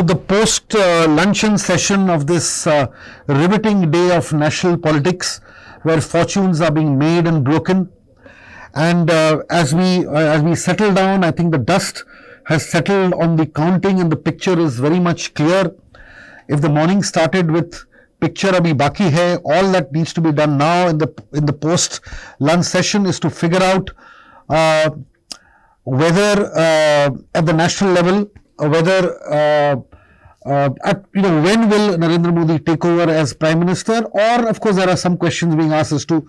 the post-luncheon session of this riveting day of national politics, where fortunes are being made and broken, and as we settle down, I think the dust has settled on the counting, and the picture is very much clear. If the morning started with picture abhi baki hai, all that needs to be done now in the post-lunch session is to figure out whether at the national level, whether when will Narendra Modi take over as Prime Minister, or of course there are some questions being asked as to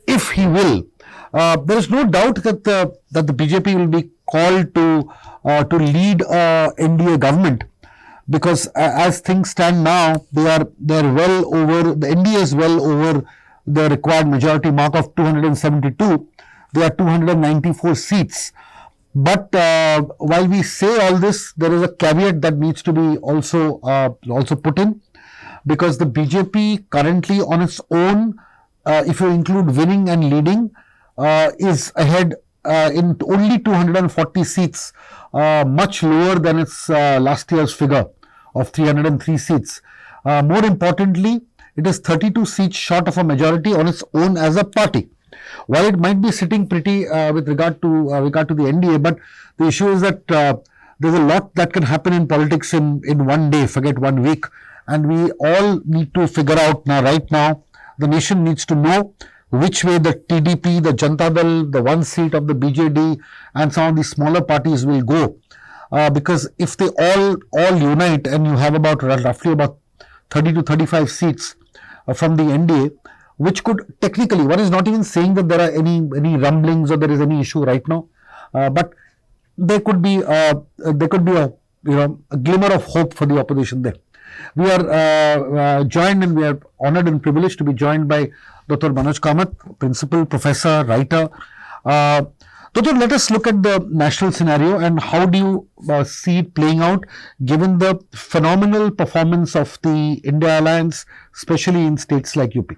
if he will. There is no doubt that the BJP will be called to lead NDA government, because as things stand now, they are well over, the NDA is well over the required majority mark of 272. There are 294 seats. But while we say all this, there is a caveat that needs to be also put in, because the BJP currently on its own, if you include winning and leading, is ahead in only 240 seats, much lower than its last year's figure of 303 seats. More importantly, it is 32 seats short of a majority on its own as a party. While it might be sitting pretty with regard to the NDA, but the issue is that there's a lot that can happen in politics in one day, forget 1 week, and we all need to figure out now, right now, the nation needs to know which way the TDP, the Janata Dal, the one seat of the BJD and some of the smaller parties will go. Because if they all unite and you have roughly about 30 to 35 seats from the NDA, which could technically, one is not even saying that there are any rumblings or there is any issue right now, but there could be a glimmer of hope for the opposition there. We are joined, and we are honoured and privileged to be joined by Dr. Manoj Kamath, principal, professor, writer. Dr., let us look at the national scenario, and how do you see it playing out given the phenomenal performance of the India Alliance, especially in states like UP?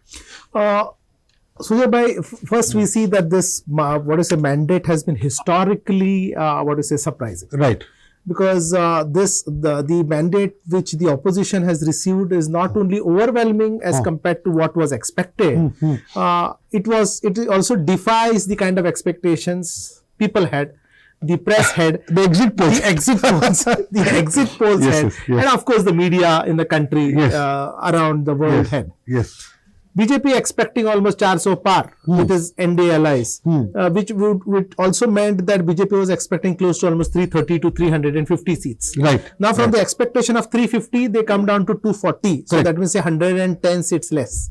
Surya, first we see that this mandate has been historically surprising. Right. Because the mandate which the opposition has received is not only overwhelming as compared to what was expected, it also defies the kind of expectations people had, the press had, the exit polls, had, and of course the media in the country around the world had. Yes. BJP expecting almost 400 par with his NDA allies, which would also meant that BJP was expecting close to almost 330 to 350 seats. Right. Now from the expectation of 350, they come down to 240. So that means 110 seats less.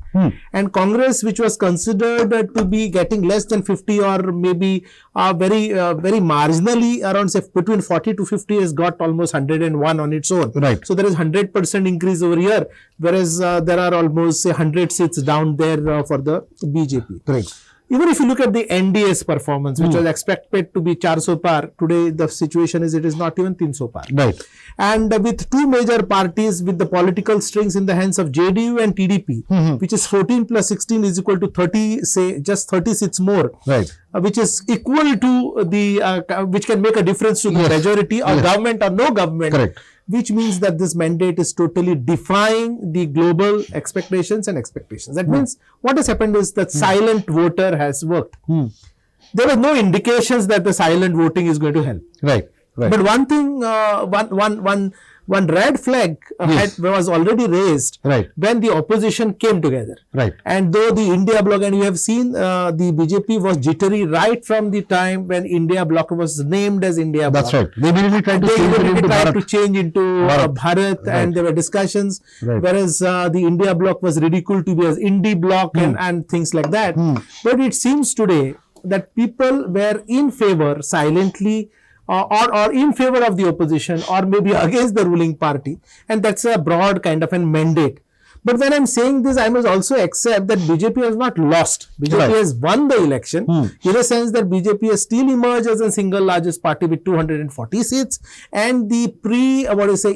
And Congress, which was considered to be getting less than 50 or maybe very marginally around, say, between 40 to 50, has got almost 101 on its own. Right. So there is 100% increase over here, whereas there are almost, say, 100 seats down there for the BJP. Right. Even if you look at the NDA's performance, which was expected to be 400 par, today the situation is it is not even 300 par. Right. And with two major parties with the political strings in the hands of JDU and TDP, which is 14 plus 16 is equal to 30, say just 30 seats more. Right. Which is equal to the, which can make a difference to the majority or government or no government. Correct. Which means that this mandate is totally defying the global expectations and expectations. That means what has happened is that silent voter has worked. There were no indications that the silent voting is going to help. Right. Right. But one thing, one red flag was already raised when the opposition came together. Right. And though the India bloc, and you have seen the BJP was jittery right from the time when India bloc was named as India bloc. That's right. They immediately tried to change into Bharat, and there were discussions, whereas the India bloc was ridiculed to be as Indie bloc and things like that. But it seems today that people were in favor silently, or in favor of the opposition, or maybe against the ruling party, and that's a broad kind of a mandate. But when I'm saying this, I must also accept that BJP has not lost. BJP has won the election in a sense that BJP has still emerged as the single largest party with 240 seats, and the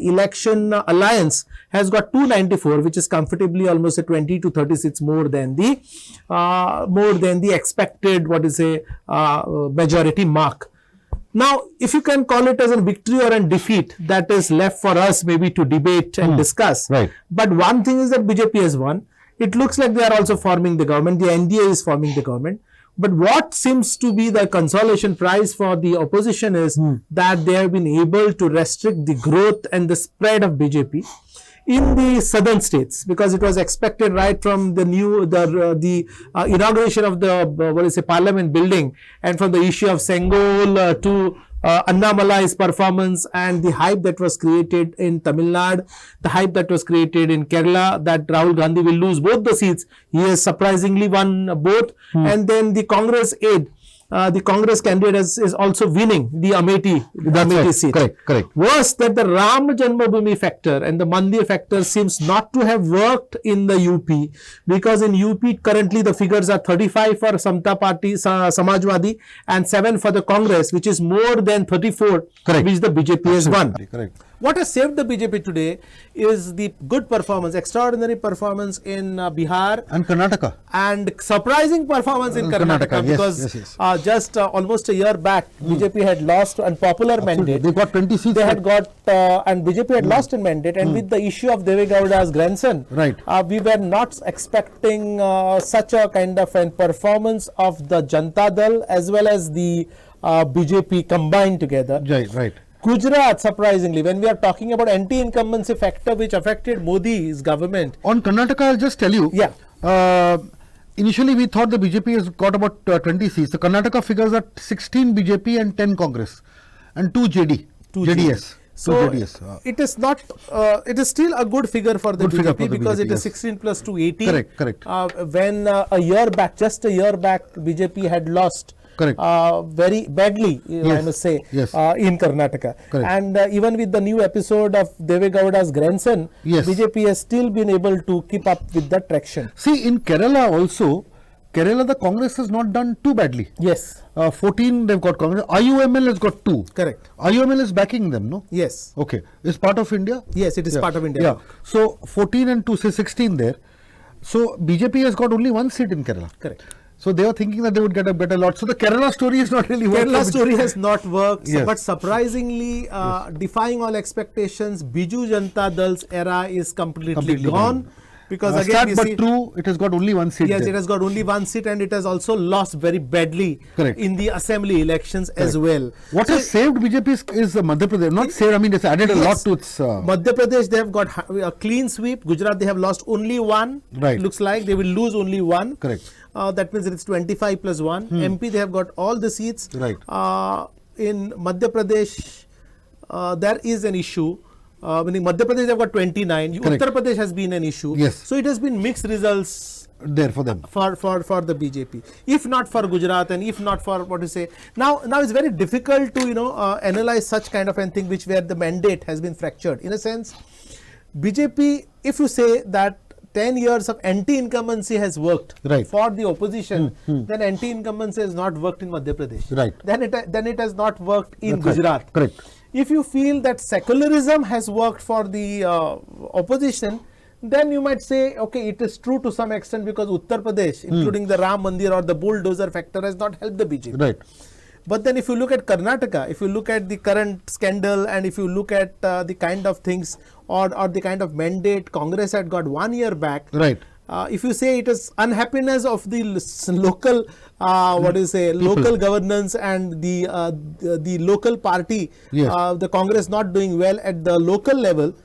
election alliance has got 294, which is comfortably almost a 20 to 30 seats more than the expected majority mark. Now, if you can call it as a victory or a defeat, that is left for us maybe to debate and discuss. Right. But one thing is that BJP has won. It looks like they are also forming the government. The NDA is forming the government. But what seems to be the consolation prize for the opposition is that they have been able to restrict the growth and the spread of BJP in the southern states, because it was expected right from the inauguration of the parliament building, and from the issue of Sengol to Annamalai's performance and the hype that was created in Tamil Nadu, the hype that was created in Kerala that Rahul Gandhi will lose both the seats. He has surprisingly won both. And then the Congress aide, the Congress candidate is also winning the Amethi seat. Correct. Worse, that the Ram Janmabhoomi factor and the Mandir factor seems not to have worked in the UP, because in UP currently the figures are 35 for Samta Party, Samajwadi, and 7 for the Congress, which is more than 34, which the BJP has won. Correct. What has saved the BJP today is the good performance, extraordinary performance in Bihar and Karnataka, and surprising performance in Karnataka, because just almost a year back, BJP had lost an unpopular mandate. They got 20 seats. They had got, and BJP had lost a mandate, and with the issue of Deve Gowda's grandson, we were not expecting such a kind of a performance of the Janata Dal as well as the BJP combined together. Right. Gujarat, surprisingly, when we are talking about anti-incumbency factor which affected Modi's government. On Karnataka, I'll just tell you. Initially, we thought the BJP has got about 20 seats. The Karnataka figures are 16 BJP and 10 Congress and 2 JDS. So, it is not, it is still a good figure for the BJP, because it is 16 plus 2, 18. Correct. When a year back, just a year back, BJP had lost very badly, I must say, in Karnataka. And even with the new episode of Deve Gowda's grandson, BJP has still been able to keep up with the traction. See, in Kerala also, the Congress has not done too badly. 14 they've got Congress. IUML has got 2. Correct. IUML is backing them, no? Yes. Okay. Is part of India? Yes, it is part of India. So 14 and 2, say 16 there. So BJP has got only 1 seat in Kerala. Correct. So they were thinking that they would get a better lot. So the Kerala story is not really worked. Kerala story has not worked. But surprisingly, defying all expectations, Biju Janata Dal's era is completely gone. Because again, it has got only 1 seat. Yes, it has got only 1 seat, and it has also lost very badly in the assembly elections as well. What has saved BJP is Madhya Pradesh. Not saved, I mean, it's added a lot to its... Madhya Pradesh, they have got a clean sweep. Gujarat, they have lost only 1. Looks like they will lose only 1. That means it's 25 plus 1. MP, they have got all the seats. In Madhya Pradesh, there is an issue. Meaning Madhya Pradesh, they've got 29. Uttar Pradesh has been an issue. So it has been mixed results there for them. For the BJP. If not for Gujarat, and if not for what to say. Now it's very difficult to analyze such kind of a thing where the mandate has been fractured. In a sense, BJP, if you say that 10 years of anti-incumbency has worked for the opposition, then anti-incumbency has not worked in Madhya Pradesh. Then it has not worked in Gujarat. If you feel that secularism has worked for the opposition, then you might say, okay, it is true to some extent, because Uttar Pradesh, including the Ram Mandir or the bulldozer factor, has not helped the BJP. But then if you look at Karnataka, if you look at the current scandal, and if you look at the kind of things or the kind of mandate Congress had got 1 year back, if you say it is unhappiness of the local, local governance and the local party, the Congress not doing well at the local level,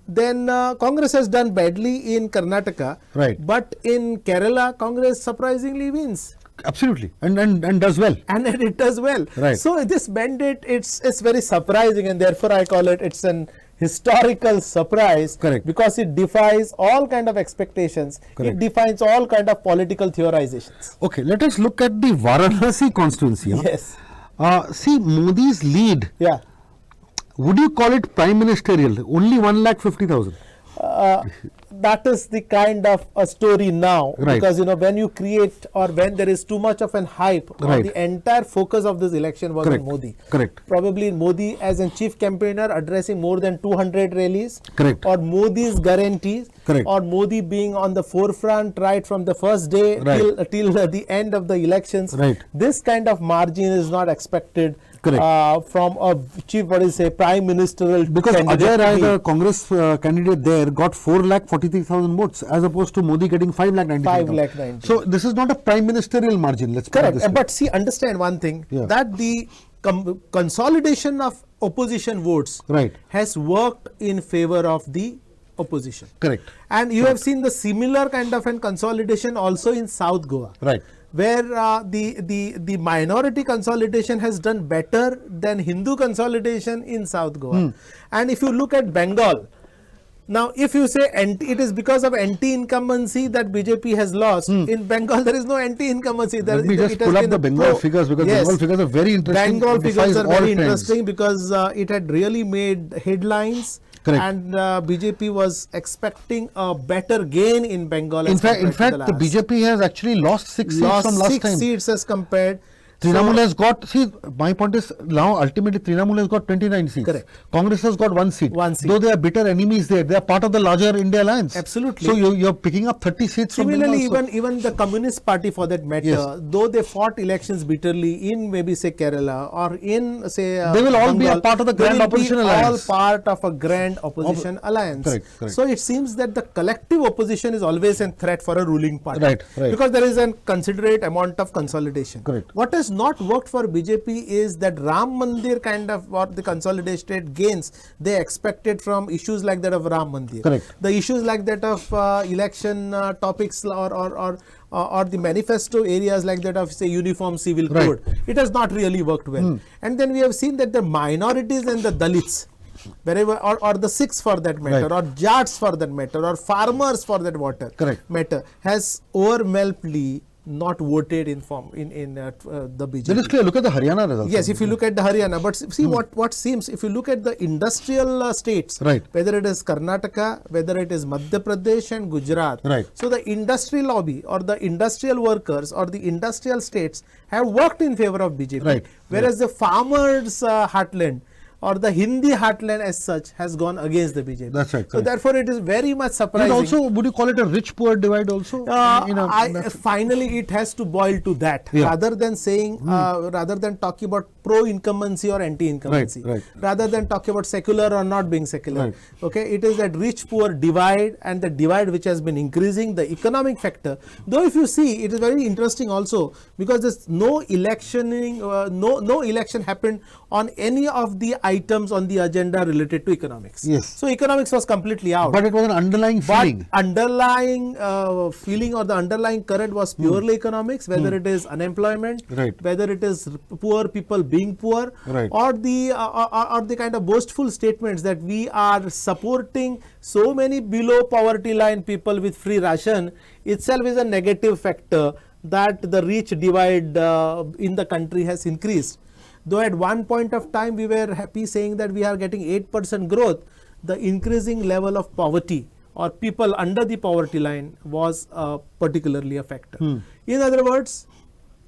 then Congress has done badly in Karnataka. But in Kerala, Congress surprisingly wins. Absolutely, and does well. And it does well. So this mandate, it's very surprising, and therefore I call it's an historical surprise, because it defies all kind of expectations. It defines all kind of political theorizations. Okay, let us look at the Varanasi constituency. See, Modi's lead. Would you call it prime ministerial? Only 1,50,000. That is the kind of a story now, because when you create, or when there is too much of an hype, or the entire focus of this election was on Modi. Probably Modi as a chief campaigner addressing more than 200 rallies, or Modi's guarantees, or Modi being on the forefront right from the first day till the end of the elections. This kind of margin is not expected from a chief, prime ministerial because candidate. Ajay Rai, the Congress candidate there, got 4,43,000 votes as opposed to Modi getting 5,90,000. 5,90,000. So this is not a prime ministerial margin. Let's put it Correct. this way. But see, understand one thing, that the consolidation of opposition votes has worked in favor of the opposition. Correct. And you have seen the similar kind of an consolidation also in South Goa. Right. Where the minority consolidation has done better than Hindu consolidation in South Goa. And if you look at Bengal, now if you say it is because of anti-incumbency that BJP has lost, in Bengal there is no anti-incumbency. Let me just pull up the Bengal figures, because Bengal figures are very interesting. Bengal figures are very interesting because it had really made headlines. Correct. And BJP was expecting a better gain in Bengal. In fact, the BJP has actually lost 6 seats from last time. 6 seats as compared. Trinamool has got, see, my point is now ultimately Trinamool has got 29 seats. Correct. Congress has got 1 seat. 1 seat. Though they are bitter enemies there, they are part of the larger India alliance. Absolutely. So you're picking up 30 seats. Similarly, from even the Communist Party for that matter, though they fought elections bitterly in maybe say Kerala or in say they will all Bengal, be a part of the grand opposition alliance. All part of a grand opposition alliance. Correct. So it seems that the collective opposition is always a threat for a ruling party. Right. Because there is a considerate amount of consolidation. Correct. What has not worked for BJP is that Ram Mandir kind of what the consolidated gains they expected from issues like that of Ram Mandir. Correct. The issues like that of election topics or the manifesto areas like that of say uniform civil code. It has not really worked well. And then we have seen that the minorities and the Dalits, wherever or the Sikhs for that matter, or Jats for that matter, or farmers for that matter, has overwhelmingly not voted in the BJP. That is clear. Look at the Haryana results. Yes, if you look at the Haryana, but see what seems, if you look at the industrial states, whether it is Karnataka, whether it is Madhya Pradesh and Gujarat, so the industry lobby or the industrial workers or the industrial states have worked in favor of BJP, whereas the farmers' heartland or the Hindi heartland as such has gone against the BJP. That's right. So therefore, it is very much surprising. And also, would you call it a rich-poor divide also? Finally, it has to boil to that, rather than saying, rather than talking about pro-incumbency or anti-incumbency, rather than talking about secular or not being secular. Okay, it is that rich-poor divide, and the divide which has been increasing, the economic factor. Though if you see, it is very interesting also because there's no electioning, no election happened on any of the items on the agenda related to economics. Yes. So economics was completely out. But it was an underlying feeling. But underlying feeling or the underlying current was purely economics, whether it is unemployment, whether it is poor people being poor, or the kind of boastful statements that we are supporting so many below poverty line people with free ration itself is a negative factor that the rich divide in the country has increased. Though at one point of time we were happy saying that we are getting 8% growth, the increasing level of poverty or people under the poverty line was particularly a factor. In other words,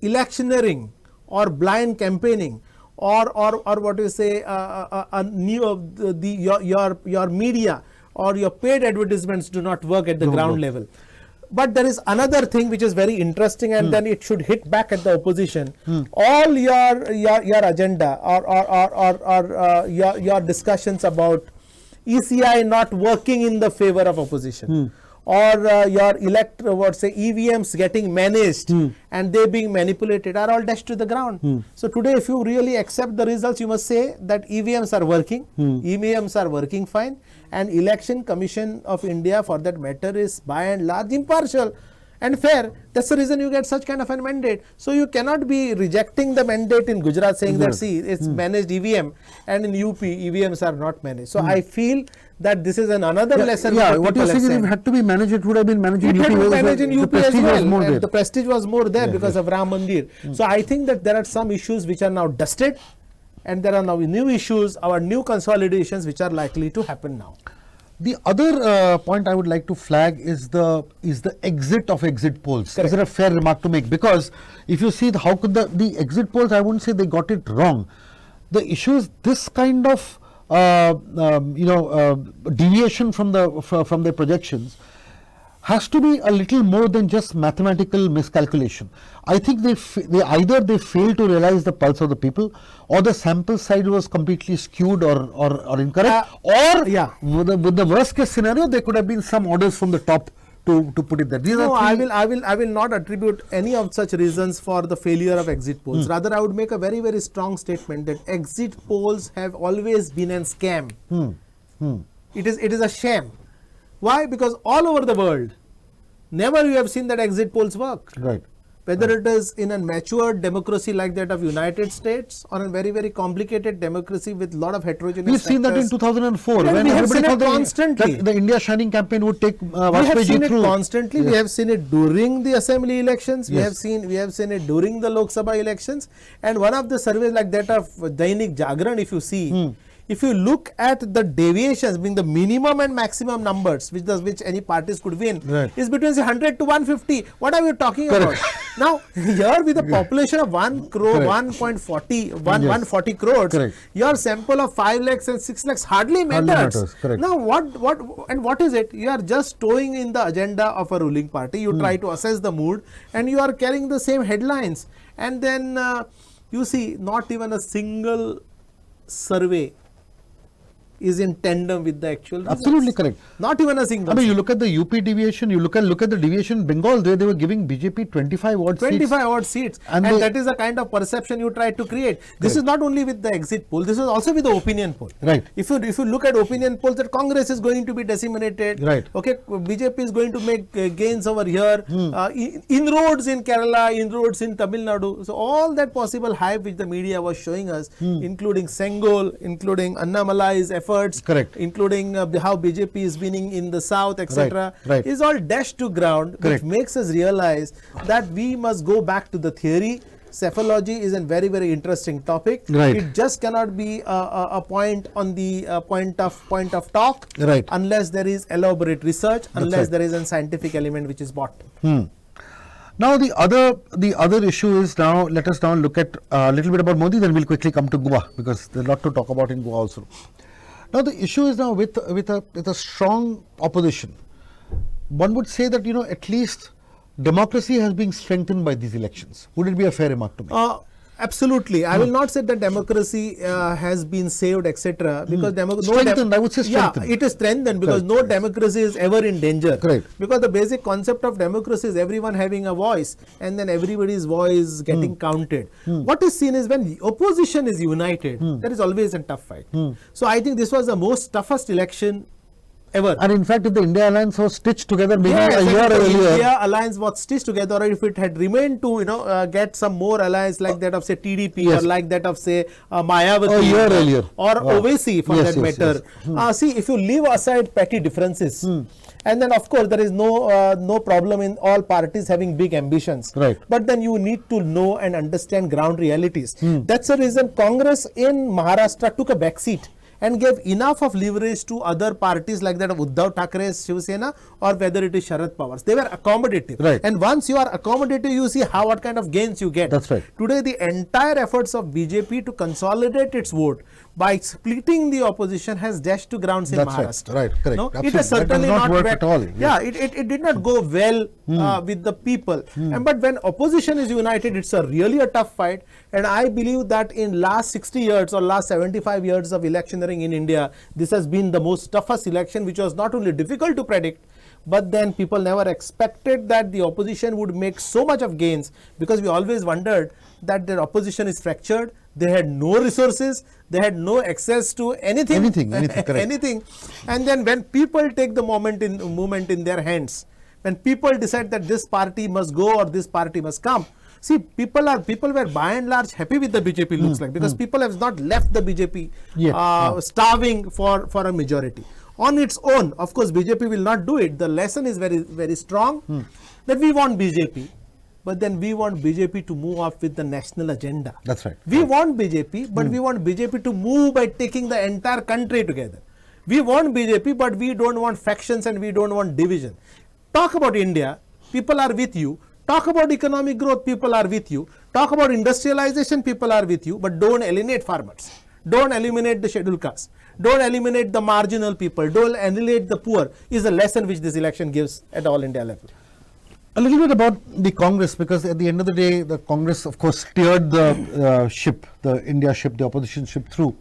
electioneering or blind campaigning or what you say, your media or your paid advertisements do not work at the ground level. But there is another thing which is very interesting, and then it should hit back at the opposition. All your agenda or your discussions about ECI not working in the favor of opposition, or your EVMs getting managed and they being manipulated are all dashed to the ground. So today, if you really accept the results, you must say that EVMs are working, EVMs are working fine, and Election Commission of India for that matter is by and large impartial and fair. That's the reason you get such kind of a mandate. So you cannot be rejecting the mandate in Gujarat saying that see, it's managed EVM, and in UP EVMs are not managed. So I feel that this is another lesson. What you're saying is if it had to be managed, it would have been managed in UP. It had to be managed in UP as well, and the prestige was more there because of Ram Mandir. So I think that there are some issues which are now dusted, and there are now new issues, our new consolidations which are likely to happen now. The other point I would like to flag is the exit of exit polls. Correct. Is it a fair remark to make? Because if you see how could the exit polls, I wouldn't say they got it wrong. The issue is this kind of deviation from the projections has to be a little more than just mathematical miscalculation. I think they either fail to realize the pulse of the people, or the sample side was completely skewed or incorrect, with the worst case scenario, there could have been some orders from the top to put it there. No, I will not attribute any of such reasons for the failure of exit polls. Rather, I would make a very, very strong statement that exit polls have always been a scam. It is a sham. Why? Because all over the world, never you have seen that exit polls work. Right. Whether it is in a matured democracy like that of United States, or a very, very complicated democracy with a lot of heterogeneous We've seen that in 2004 when we have seen it constantly. The India Shining campaign would take we have seen it constantly. Yes. We have seen it during the assembly elections. Yes. We have seen it during the Lok Sabha elections. And one of the surveys like that of Dainik Jagran, if you see, if you look at the deviations, being the minimum and maximum numbers which any parties could win, is between 100 to 150. What are we talking about? Now, here with a population of 1 crore, 140 crores, your sample of 5 lakhs and 6 lakhs hardly matters. Now, what is it? You are just towing in the agenda of a ruling party. You try to assess the mood, and you are carrying the same headlines. And then you see, not even a single survey is in tandem with the actual results. Absolutely correct. Not even a single. I mean, you look at the UP deviation, you look at the deviation in Bengal, they were giving BJP 25 odd seats. And that is the kind of perception you try to create. This is not only with the exit poll, this is also with the opinion poll. Right. If you look at opinion polls, that Congress is going to be disseminated. Right. Okay, BJP is going to make gains over here. Inroads in Kerala, inroads in Tamil Nadu. So all that possible hype which the media was showing us, including Sengol, including Annamalai's efforts, including how BJP is winning in the south, etc., is all dashed to ground, which makes us realize that we must go back to the theory. Psephology is a very, very interesting topic. It just cannot be a point on the point of talk, unless there is elaborate research, unless there is a scientific element which is bought. Now the other issue is, now let us now look at a little bit about Modi, then we'll quickly come to Goa, because there's a lot to talk about in Goa also. Now the issue is now with a strong opposition. One would say that, at least democracy has been strengthened by these elections. Would it be a fair remark to make? Absolutely. I will not say that democracy has been saved, etc. Because strengthened, I would say strengthened. Yeah, it is strengthened because no democracy is ever in danger. Because the basic concept of democracy is everyone having a voice, and then everybody's voice getting counted. What is seen is when the opposition is united, there is always a tough fight. So I think this was the most toughest election ever. And in fact, if the India Alliance was stitched together maybe a year earlier. India Alliance was stitched together, or if it had remained to, get some more alliance like that of say TDP, or like that of say Mayawati, a year earlier, or Owaisi for that matter. See, if you leave aside petty differences, and then of course there is no problem in all parties having big ambitions. But then you need to know and understand ground realities. That's the reason Congress in Maharashtra took a backseat and gave enough of leverage to other parties like that of Uddhav Thackeray's Shiv Sena, or whether it is Sharad Pawar's. They were accommodative. And once you are accommodative, you see what kind of gains you get. That's right. Today, the entire efforts of BJP to consolidate its vote by splitting the opposition has dashed to grounds in Maharashtra. Correct. No? It has certainly not worked at all. It did not go well with the people. But when opposition is united, it's really a tough fight. And I believe that in last 60 years or last 75 years of electioneering in India, this has been the most toughest election, which was not only difficult to predict, but then people never expected that the opposition would make so much of gains, because we always wondered that their opposition is fractured. They had no resources, they had no access to anything. Anything. And then when people take the moment in their hands, when people decide that this party must go or this party must come, see, people were by and large happy with the BJP, looks like, because people have not left the BJP starving for a majority. On its own, of course, BJP will not do it. The lesson is very, very strong that we want BJP, but then we want BJP to move up with the national agenda. That's right. We want BJP, but we want BJP to move by taking the entire country together. We want BJP, but we don't want factions and we don't want division. Talk about India, people are with you. Talk about economic growth, people are with you. Talk about industrialization, people are with you, but don't alienate farmers. Don't eliminate the scheduled castes. don't eliminate the marginal people, don't annihilate the poor, is a lesson which this election gives at all India level. A little bit about the Congress, because at the end of the day, the Congress, of course, steered the ship, the India ship, the opposition ship through,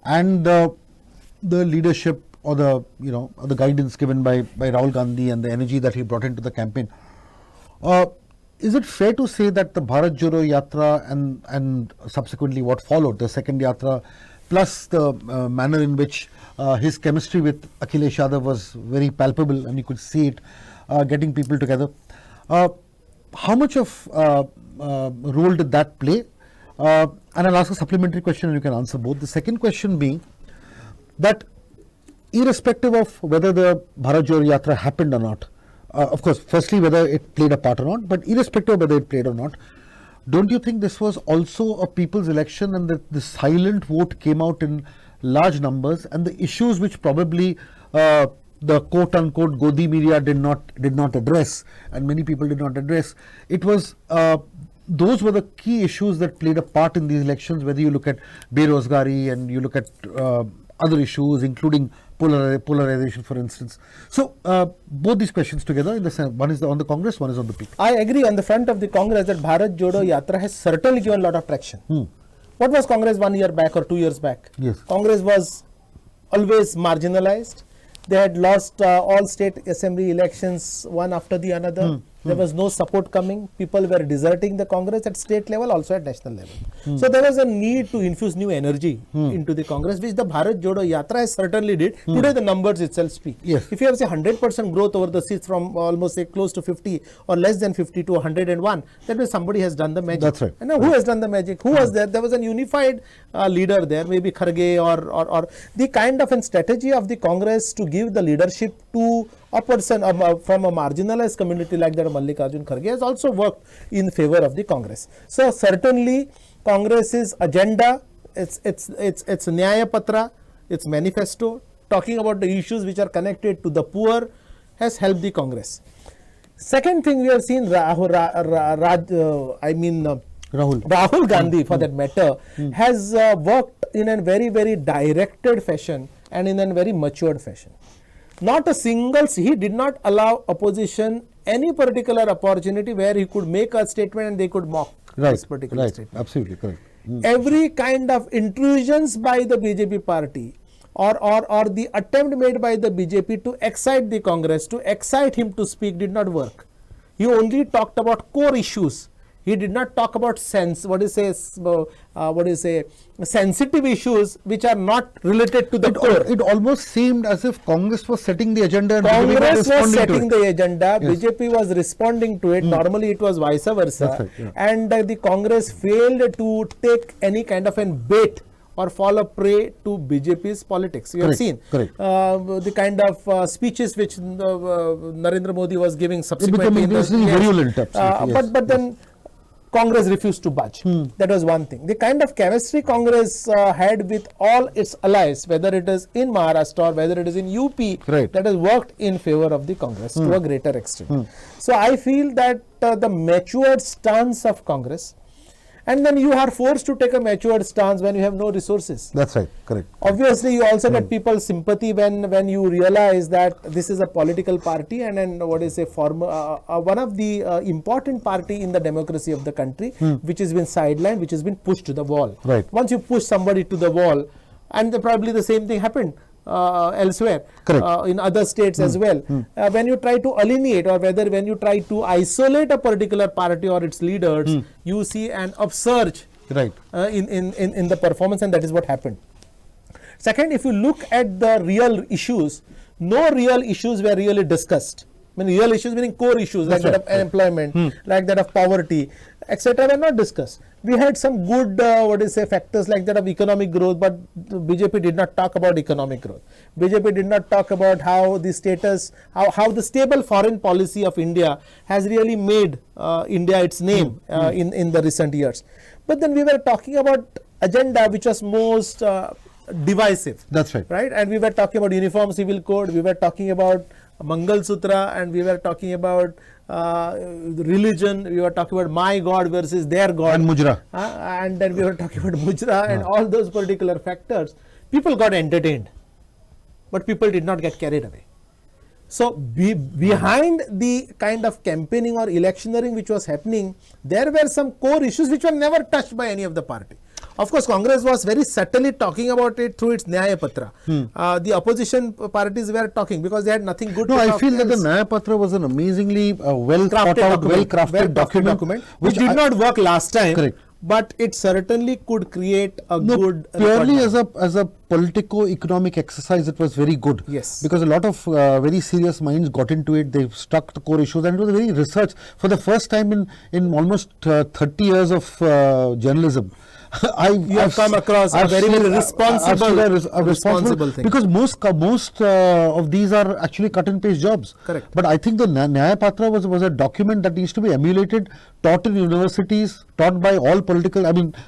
and the leadership or the or the guidance given by Rahul Gandhi and the energy that he brought into the campaign. Is it fair to say that the Bharat Jodo Yatra and subsequently what followed, the second Yatra, plus the manner in which his chemistry with Akhilesh Yadav was very palpable, and you could see it getting people together? How much of role did that play? And I'll ask a supplementary question and you can answer both. The second question being that irrespective of whether the Bharat Jodo Yatra happened or not, of course, firstly whether it played a part or not, but irrespective of whether it played or not, don't you think this was also a people's election, and that the silent vote came out in large numbers, and the issues which probably the quote-unquote Godi media did not address, and many people did not address, it was those were the key issues that played a part in these elections, whether you look at Berozgari and you look at other issues, including polarization, for instance. So, both these questions together, in the sense, one is on the Congress, one is on the people. I agree on the front of the Congress that Bharat Jodo Yatra has certainly given a lot of traction. What was Congress 1 year back or 2 years back? Yes. Congress was always marginalized. They had lost all state assembly elections one after the another. There was no support coming. People were deserting the Congress at state level, also at national level. So there was a need to infuse new energy into the Congress, which the Bharat Jodo Yatra has certainly did. Today the numbers itself speak. Yes. If you have say 100% growth over the seats from almost say close to 50 or less than 50 to 101, that means somebody has done the magic. That's right. And now who has done the magic? Who was there? There was a unified leader there, maybe Kharge or the kind of a strategy of the Congress to give the leadership to a person from a marginalized community like that of Mallikarjun Kharge has also worked in favor of the Congress. So certainly Congress's agenda, its Nyaya Patra, its manifesto, talking about the issues which are connected to the poor, has helped the Congress. Second thing we have seen, Rahul Gandhi for that matter, has worked in a very, very directed fashion and in a very matured fashion. Not a single, he did not allow opposition any particular opportunity where he could make a statement and they could mock this particular statement. Absolutely correct. Every kind of intrusions by the BJP party or the attempt made by the BJP to excite the Congress, to excite him to speak, did not work. He only talked about core issues. He did not talk about sensitive issues which are not related to the core. It almost seemed as if Congress was setting the agenda and Congress was setting the agenda, yes. BJP was responding to it. Normally it was vice versa. Right, yeah. And the Congress failed to take any kind of an bait or fall a prey to BJP's politics. You have seen the kind of speeches which Narendra Modi was giving subsequently. It became virulent, absolutely. Yes. But then Congress refused to budge. That was one thing. The kind of chemistry Congress had with all its allies, whether it is in Maharashtra or whether it is in UP, that has worked in favor of the Congress to a greater extent. So I feel that the matured stance of Congress, and then you are forced to take a matured stance when you have no resources. That's right, correct. Obviously, you also get people's sympathy when you realize that this is a political party and one of the important party in the democracy of the country, which has been sidelined, which has been pushed to the wall. Right. Once you push somebody to the wall, and probably the same thing happened elsewhere, in other states as well. When you try to alienate or when you try to isolate a particular party or its leaders, you see an upsurge in the performance, and that is what happened. Second, if you look at the real issues, no real issues were really discussed. I mean, real issues meaning core issues like that of unemployment, like that of poverty, etc. were not discussed. We had some good, factors like that of economic growth, but BJP did not talk about economic growth. BJP did not talk about how the status, how the stable foreign policy of India has really made India its name in the recent years. But then we were talking about agenda which was most divisive. That's right. Right? And we were talking about uniform civil code, we were talking about Mangal Sutra, and we were talking about religion, we were talking about my God versus their God. And Mujra. And then we were talking about Mujra and all those particular factors. people got entertained, but people did not get carried away. So behind the kind of campaigning or electioneering which was happening, there were some core issues which were never touched by any of the party. Of course, Congress was very subtly talking about it through its Nyaya Patra. The opposition parties were talking because they had nothing good to talk. I feel that the Nyaya Patra was an amazingly well thought out, well crafted document which did not work last time. Correct. But it certainly could create a good purely as a politico-economic exercise. It was very good. Yes, because a lot of very serious minds got into it. They struck the core issues, and it was very research for the first time in almost 30 years of journalism. You have come across a very responsible thing, because most of these are actually cut and paste jobs. Correct. But I think the Nyaya Patra was a document that needs to be emulated, taught in universities, taught by all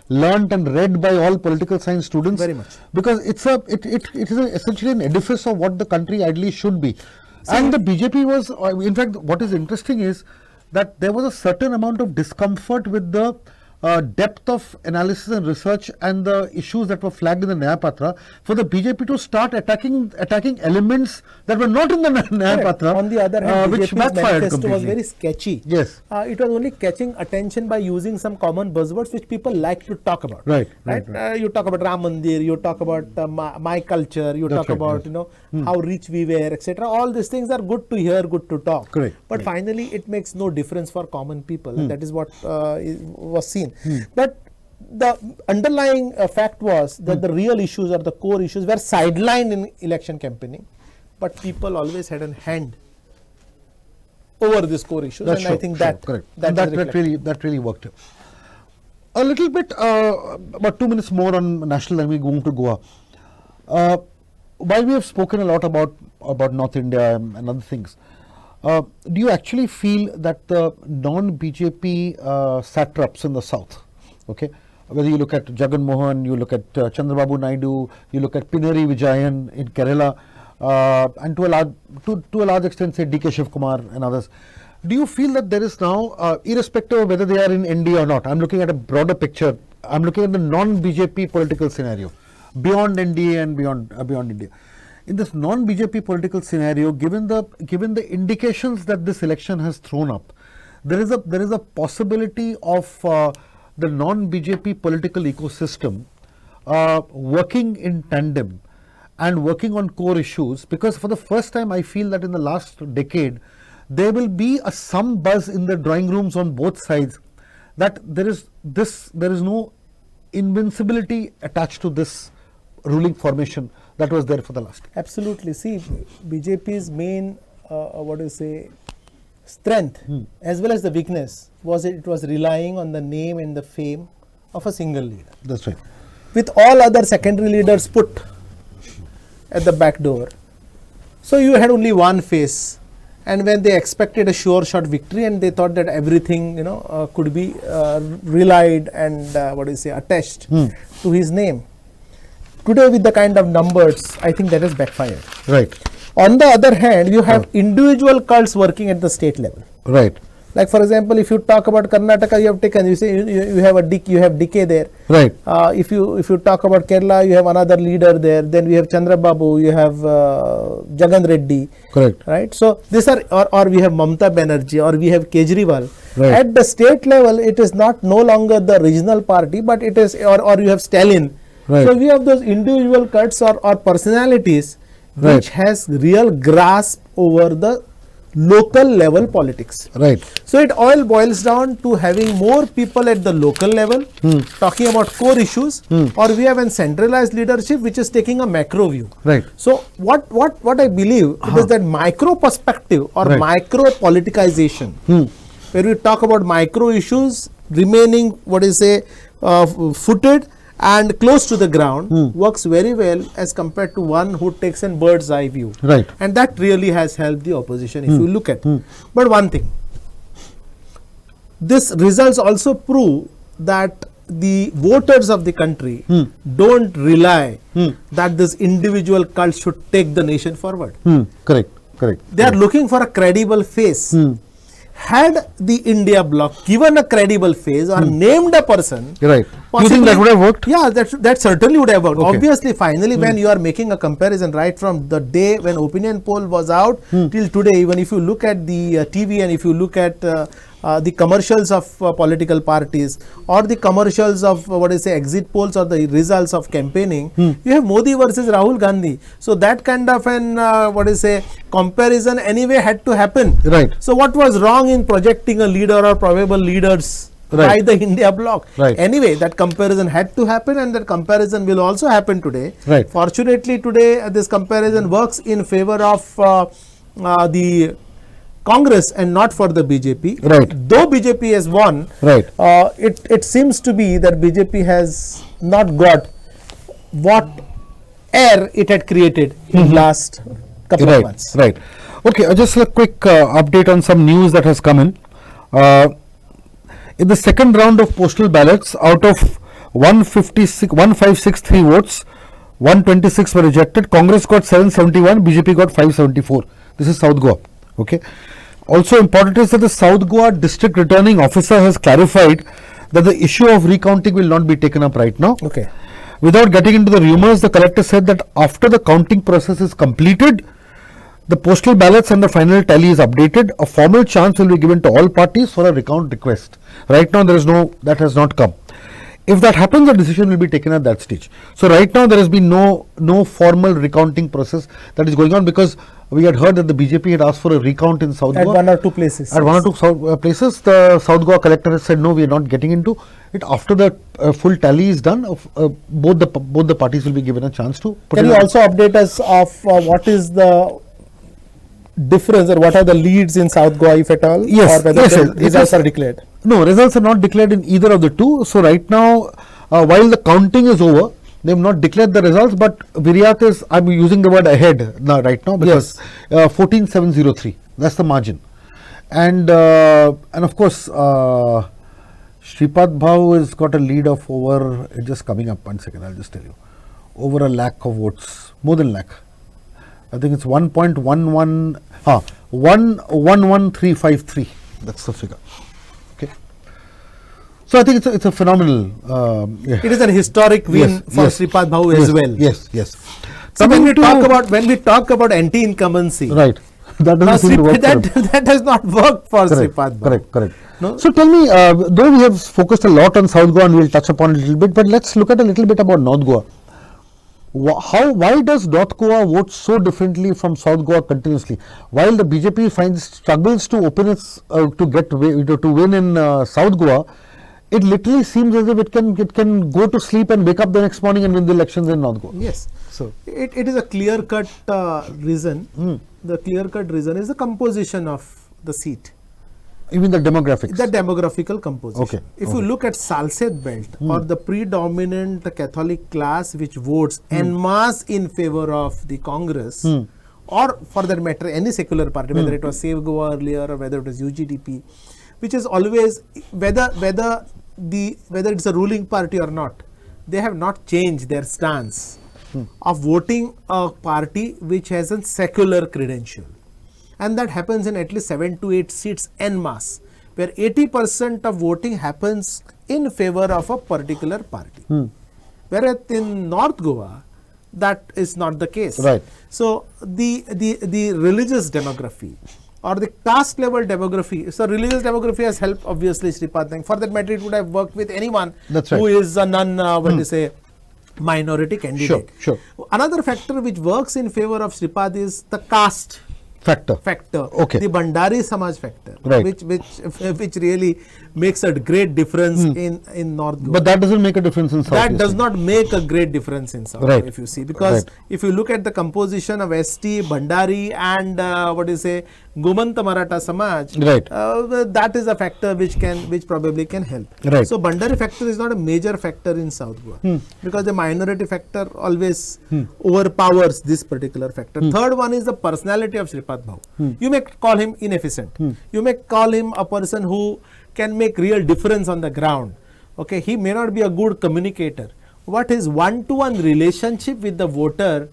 learnt and read by all political science students. Very much. Because it is essentially an edifice of what the country ideally should be. And the BJP was, in fact, what is interesting is that there was a certain amount of discomfort with the depth of analysis and research and the issues that were flagged in the Nyaya Patra for the BJP to start attacking elements that were not in the Nyaya Patra. On the other hand, which BJP's backfired manifesto completely. was very sketchy. Yes. It was only catching attention by using some common buzzwords which people like to talk about. Right. You talk about Ram Mandir, you talk about my culture, you talk about how rich we were, etc. All these things are good to hear, good to talk. Correct. But finally, it makes no difference for common people. That is what was seen. But the underlying fact was that the real issues or the core issues were sidelined in election campaigning, but people always had a hand over these core issues. That's and I think that that really worked. A little bit, about 2 minutes more on national, and we move to Goa. While we have spoken a lot about North India and other things, do you actually feel that the non-BJP satraps in the south, okay, whether you look at Jagan Mohan, you look at Chandrababu Naidu, you look at Pinari Vijayan in Kerala, and to a large extent, say DK Shiv Kumar and others, do you feel that there is now, irrespective of whether they are in NDA or not, I'm looking at a broader picture, I'm looking at the non-BJP political scenario, beyond NDA and beyond India. In this non-BJP political scenario, given the indications that this election has thrown up, there is a possibility of the non-BJP political ecosystem working in tandem and working on core issues, because for the first time I feel that in the last decade there will be some buzz in the drawing rooms on both sides that there is no invincibility attached to this ruling formation that was there for the last. Absolutely. See, BJP's main strength as well as the weakness was it was relying on the name and the fame of a single leader. That's right. With all other secondary leaders put at the back door. So you had only one face, and when they expected a sure shot victory and they thought that everything could be relied and attached to his name. Today with the kind of numbers, I think that has backfired. Right. On the other hand, you have individual cults working at the state level. Right. Like for example, if you talk about Karnataka, you have taken, you say you have DK there. Right. If you talk about Kerala, you have another leader there. Then we have Chandrababu, you have Jagan Reddy. Correct. Right. So these are, or we have Mamta Banerjee, or we have Kejriwal. Right. At the state level, it is no longer the regional party, but it is, or you have Stalin. Right. So we have those individual cuts or personalities which has real grasp over the local level politics. Right. So it all boils down to having more people at the local level talking about core issues, or we have a centralized leadership which is taking a macro view. Right. So what I believe is that micro perspective or micro politicization, where we talk about micro issues remaining footed and close to the ground, works very well as compared to one who takes a bird's eye view. Right. And that really has helped the opposition if you look at. But one thing, this results also prove that the voters of the country don't rely that this individual cult should take the nation forward. Correct. They are looking for a credible face. had the India bloc given a credible face or named a person, Right. Do you think that would have worked? Yeah, that certainly would have worked. Okay. Obviously, finally, when you are making a comparison right from the day when opinion poll was out till today, even if you look at the TV and if you look at the commercials of political parties or the commercials of exit polls or the results of campaigning, you have Modi versus Rahul Gandhi. So that kind of an comparison anyway had to happen. Right. So what was wrong in projecting a leader or probable leaders by the India bloc? Right. Anyway, that comparison had to happen, and that comparison will also happen today. Right. Fortunately, today this comparison works in favor of the Congress and not for the BJP. Right. Though BJP has won, Right. It seems to be that BJP has not got what air it had created in last couple of months. Right. Okay, just a quick update on some news that has come in. In the second round of postal ballots, out of 1563 votes, 126 were rejected. Congress got 771, BJP got 574. This is South Goa. Okay. Also important is that the South Goa district returning officer has clarified that the issue of recounting will not be taken up right now. Okay. Without getting into the rumors, the collector said that after the counting process is completed, the postal ballots and the final tally is updated, a formal chance will be given to all parties for a recount request. Right now, that has not come. If that happens, a decision will be taken at that stage. So right now, there has been no formal recounting process that is going on, because we had heard that the BJP had asked for a recount in South Goa. At one or two places. At one or two places, the South Goa collector has said no, we are not getting into it. After the full tally is done, both the parties will be given a chance to. Can you also update us of what is the difference, or what are the leads in South Goa, if at all? Yes, or whether yes, the yes. results are declared? No, results are not declared in either of the two. So right now, while the counting is over, they have not declared the results, but Viryat is, I'm using the word ahead now, right now, because 14,703, that's the margin. And of course, Shripad Bhau has got a lead of over, it's just coming up, 1 second, I'll just tell you, over 1 lakh of votes, more than lakh. I think it's 111,353, that's the figure. Okay. So I think it's a phenomenal. It is an historic win for Shripad Bhau as well. Yes. So when we talk about anti-incumbency, right, that doesn't seem to work. That has not worked for Shripad Bhau. Correct. No? So tell me, though we have focused a lot on South Goa and we'll touch upon it a little bit, but let's look at a little bit about North Goa. Why does North Goa vote so differently from South Goa continuously? While the BJP struggles to open its to win in South Goa, it literally seems as if it can go to sleep and wake up the next morning and win the elections in North Goa. Yes. So it is a clear-cut reason. The clear-cut reason is the composition of the seat. You mean the demographics? The demographical composition. Okay. If you look at Salsette belt or the predominant Catholic class which votes en masse in favor of the Congress, or for that matter any secular party, whether it was Save Goa earlier or whether it was UGDP, which is always whether it's a ruling party or not, they have not changed their stance of voting a party which has a secular credential. And that happens in at least 7 to 8 seats en masse, where 80% of voting happens in favor of a particular party. Whereas in North Goa, that is not the case. Right. So the religious demography or the caste level demography, so religious demography has helped obviously Shripad Naik. For that matter, it would have worked with anyone who is a minority candidate. Sure. Another factor which works in favor of Shripad is the caste factor. Okay. The Bandari Samaj factor, right, which really makes a great difference in North Goa. But that doesn't make a difference in South. That does not make a great difference in South, right, if you see, because if you look at the composition of ST, Bandari and Gomanta Maratha Samaj, right, that is a factor which probably can help. Right. So Bandari factor is not a major factor in South Goa because the minority factor always overpowers this particular factor. Third one is the personality of Shripad Bhau. You may call him inefficient. You may call him a person who can make real difference on the ground. Okay, he may not be a good communicator. What his one-to-one relationship with the voter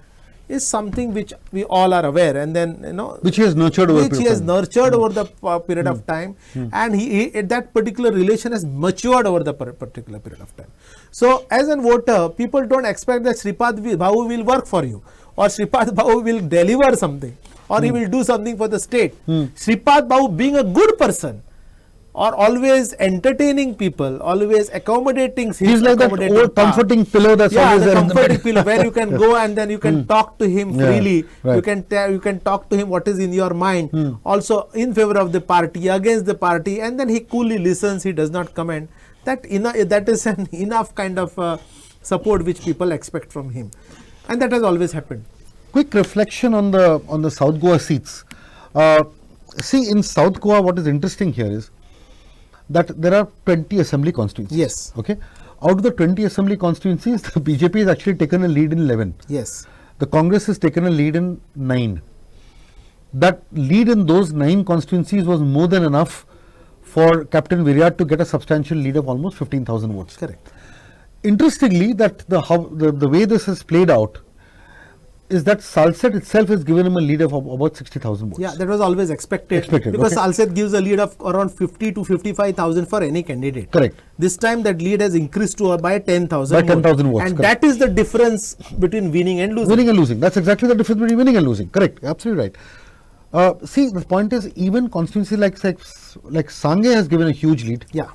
is something which we all are aware, and then which he has nurtured over which he has nurtured over the period of time, and that particular relation has matured over the particular period of time. So as a voter, people don't expect that Shripad Babu will work for you, or Shripad Babu will deliver something, or he will do something for the state. Shripad Babu, being a good person, or always entertaining people, always accommodating. He's like that old comforting pillow that's always the there. Comforting pillow where you can go and then you can talk to him freely. Right. You can talk to him what is in your mind. Also in favor of the party, against the party, and then he coolly listens. He does not comment. That is an enough kind of support which people expect from him, and that has always happened. Quick reflection on the South Goa seats. See, in South Goa, what is interesting here is that there are 20 assembly constituencies. Yes. Okay. Out of the 20 assembly constituencies, the BJP has actually taken a lead in 11. Yes. The Congress has taken a lead in 9. That lead in those 9 constituencies was more than enough for Captain Viryat to get a substantial lead of almost 15,000 votes. Correct. Interestingly, that the way this has played out is that Salset itself has given him a lead of about 60,000 votes. Yeah, that was always expected because okay. Salset gives a lead of around 50 to 55,000 for any candidate. Correct. This time that lead has increased to by 10,000 by 10,000 votes. And correct. that is the difference between winning and losing. Winning and losing. That's exactly the difference between winning and losing. Correct. Absolutely right. See, the point is, even constituency like Sangay has given a huge lead. Yeah.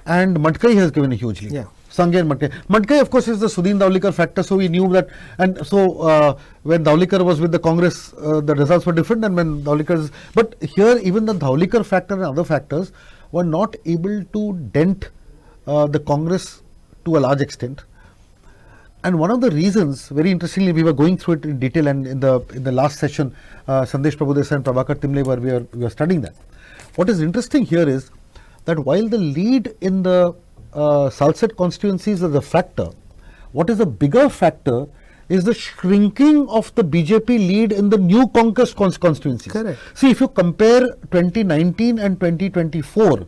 And Matkai has given a huge lead. Yeah. Sangay and Matkai. Matkai, of course, is the Sudhin Daulikar factor, so we knew that. And so, when Daulikar was with the Congress, the results were different. And when Daulikar's. But here, even the Daulikar factor and other factors were not able to dent the Congress to a large extent. And one of the reasons, very interestingly, we were going through it in detail, and in the last session, Sandesh Prabhudesai and Prabhakar Timle we were studying that. What is interesting here is that while the lead in the Salset constituencies is a factor, what is a bigger factor is the shrinking of the BJP lead in the new conquest constituencies. Correct. See, if you compare 2019 and 2024,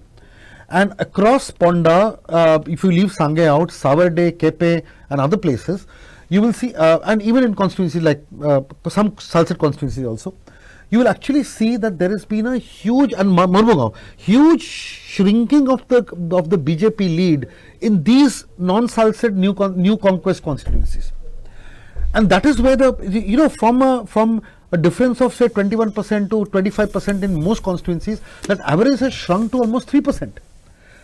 and across Ponda, if you leave Sangay out, Savarde, Kepe and other places, you will see, and even in constituencies like some Salset constituencies also, you will actually see that there has been a huge, and Mormugao, huge shrinking of the BJP lead in these non-Salset new conquest constituencies. And that is where from a difference of say 21% to 25% in most constituencies, that average has shrunk to almost 3%.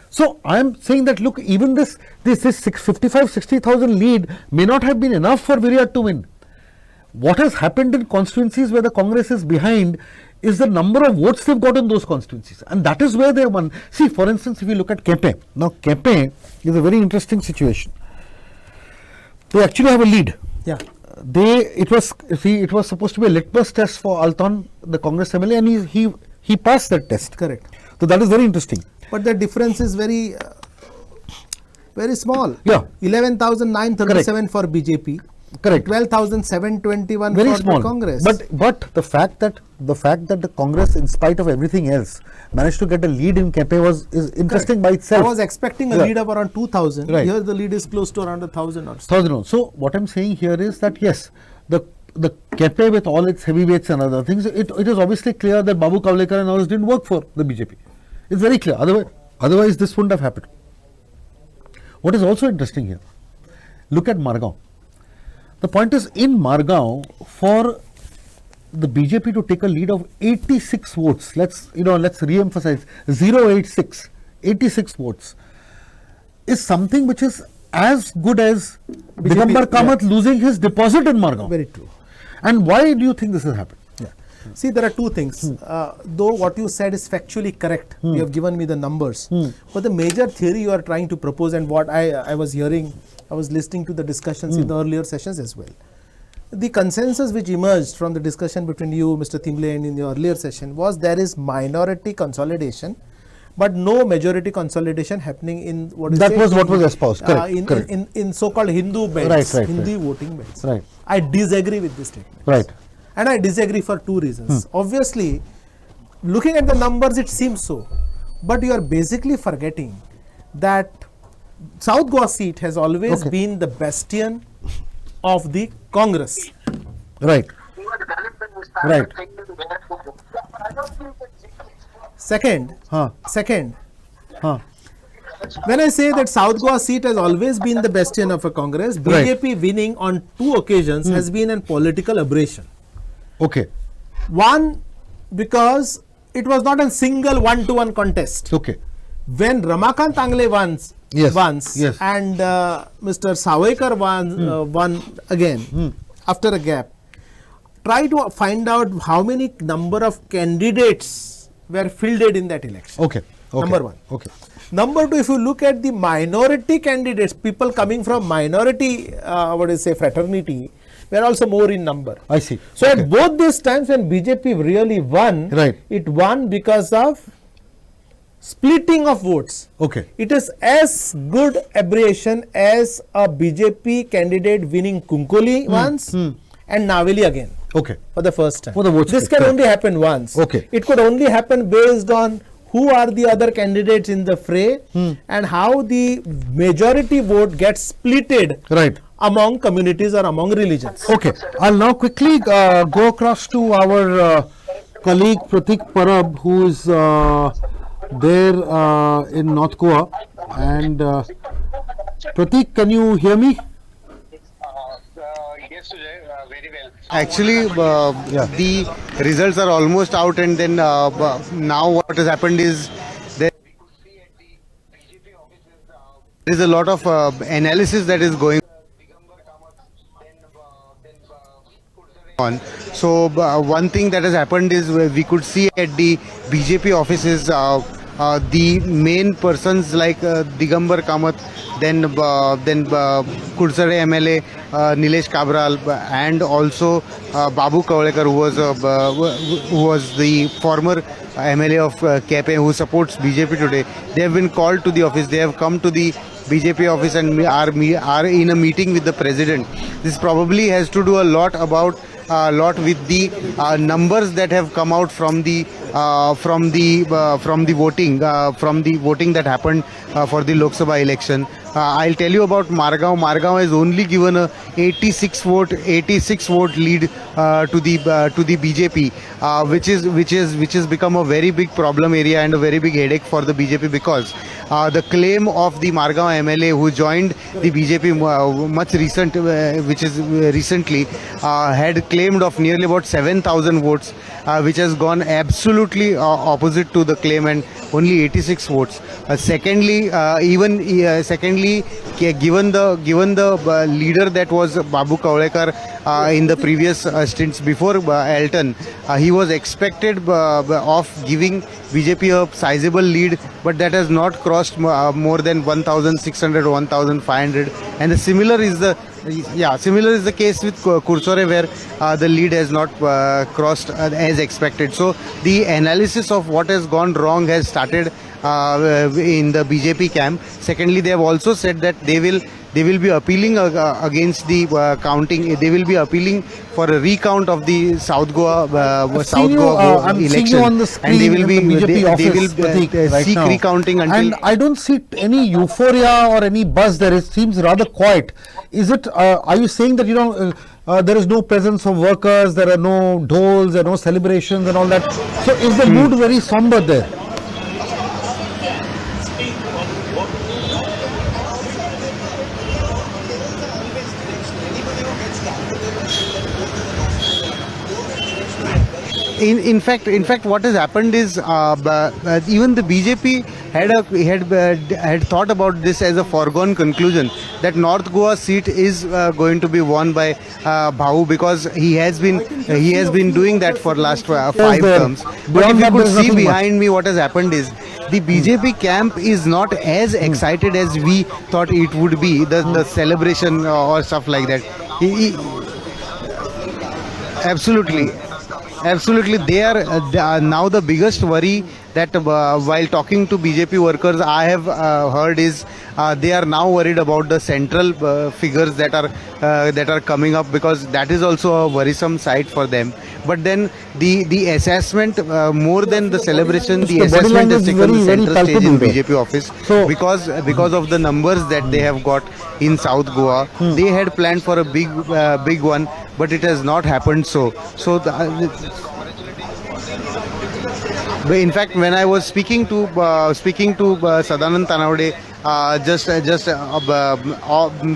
So I am saying that, look, even this 55-60,000 lead may not have been enough for Viryat to win. What has happened in constituencies where the Congress is behind is the number of votes they've got in those constituencies, and that is where they won. See, for instance, if you look at Kepe, now Kepe is a very interesting situation. They actually have a lead. Yeah. It was supposed to be a litmus test for Alton, the Congress MLA, and he passed that test. Correct. So that is very interesting. But the difference is very small. Yeah. 11,937 for BJP. Correct. 12,721 very for small. the Congress. But the fact that the Congress, in spite of everything else, managed to get a lead in Kepe is interesting. Correct. By itself. I was expecting a lead of around 2,000. Right. Here the lead is close to around 1,000 or so. 1,000. So what I'm saying here is that yes, the Kepe with all its heavyweights and other things, it is obviously clear that Babu Kavlekar and others didn't work for the BJP. It's very clear. Otherwise this wouldn't have happened. What is also interesting here, look at Margao. The point is, in Margao, for the BJP to take a lead of 86 votes, let's re-emphasize 86 votes, is something which is as good as Digambar Kamath losing his deposit in Margao. Very true. And why do you think this has happened? Yeah. See, there are two things. Though what you said is factually correct, you have given me the numbers. But the major theory you are trying to propose, and what I was hearing, I was listening to the discussions in the earlier sessions as well. The consensus which emerged from the discussion between you, Mr. Timle, and in the earlier session was there is minority consolidation, but no majority consolidation happening in what is that was what was espoused. Correct. In so-called Hindu belts, Hindi voting belts. Right. I disagree with this statement. Right. And I disagree for two reasons. Obviously, looking at the numbers, it seems so. But you are basically forgetting that South Goa seat has always been the bastion of the Congress. Right. Right. Second, Huh. second, Huh. when I say that South Goa seat has always been the bastion of a Congress, Right. BJP winning on 2 occasions has been a political aberration. Okay. One, because it was not a single one-to-one contest. Okay. When Ramakant Tangle Yes, once yes. and Mr. Savoykar won again after a gap, try to find out how many number of candidates were fielded in that election. Okay. Okay. Number one. Okay. Number two, if you look at the minority candidates, people coming from minority, fraternity, were also more in number. I see. So Okay. at both these times when BJP really won, Right. it won because of splitting of votes. Okay. It is as good aberration as a BJP candidate winning Kunkoli once and Naveli again Okay. for the first time. For the vote this split, can correct. only happen once. Okay. It could only happen based on who are the other candidates in the fray and how the majority vote gets splitted Right. among communities or among religions. Okay. I'll now quickly go across to our colleague Pratik Parab, who is there in North Goa. And Pratik, can you hear me? Yes, Sujay, very well. Actually, the results are almost out, and then now what has happened is there is a lot of analysis that is going on. So one thing that has happened is we could see at the BJP offices the main persons like Digambar Kamath, then Kursare MLA Nilesh Kabral, and also Babu Kawalekar, who was the former MLA of Kepe, who supports BJP today. They have been called to the office. They have come to the BJP office and are in a meeting with the president. This probably has to do a lot with the numbers that have come out from the voting that happened for the Lok Sabha election. I'll tell you about Margao. Margao has only given a 86 vote lead to the BJP, which has become a very big problem area and a very big headache for the BJP, because the claim of the Margao MLA who joined the BJP recently had claimed of nearly about 7,000 votes, which has gone absolutely opposite to the claim, and only 86 votes. Secondly, given the leader that was Babu Kawalekar in the previous stints before Elton, he was expected of giving BJP a sizable lead, but that has not crossed more than 1,600 or 1,500. And similar is the case with Kursore, where the lead has not crossed as expected. So the analysis of what has gone wrong has started in the BJP camp. Secondly, they have also said that they will be appealing against the counting. They will be appealing for a recount of the South Goa I'm seeing you election, on the screen and they will in be the BJP they office, Pratik, right seek now. recounting until. And I don't see any euphoria or any buzz there. It seems rather quiet. Is it? Are you saying that there is no presence of workers, there are no dhols, there are no celebrations and all that? So is the mood very somber there? In fact, what has happened is even the BJP had thought about this as a foregone conclusion, that North Goa seat is going to be won by Bhau, because he has been doing that for last 5 terms. But if you could see behind me, what has happened is the BJP camp is not as excited as we thought it would be. The celebration or stuff like that. Absolutely, they are now the biggest worry that while talking to BJP workers, I have heard is they are now worried about the central figures that are coming up, because that is also a worrisome sight for them. But then the assessment, more than the celebration, the assessment has taken the center stage in BJP office, because of the numbers that they have got in South Goa. They had planned for a big one, but it has not happened so. So in fact, when I was speaking to Sadanand Tanawade,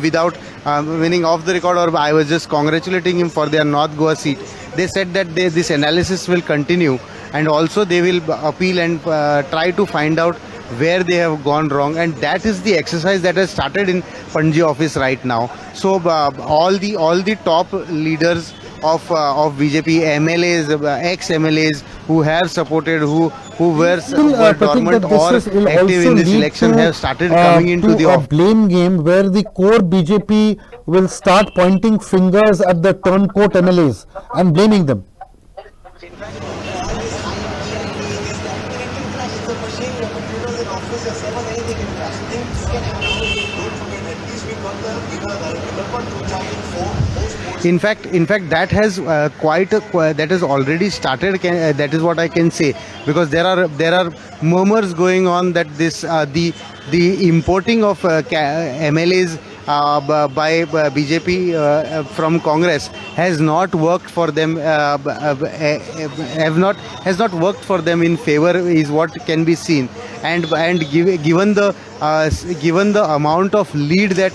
without winning off the record, or I was just congratulating him for their North Goa seat. They said that this analysis will continue, and also they will appeal and try to find out where they have gone wrong, and that is the exercise that has started in Panji office right now. So all the top leaders of BJP, MLAs, ex-MLAs who have supported, who were dormant or active in this election, have started coming into the office. Blame game where the core BJP will start pointing fingers at the turncoat MLAs and blaming them. In fact, that has that has already started. That is what I can say, because there are murmurs going on that this the importing of MLAs by BJP from Congress has not worked for them. Has not worked for them in favor, is what can be seen, and given the amount of lead that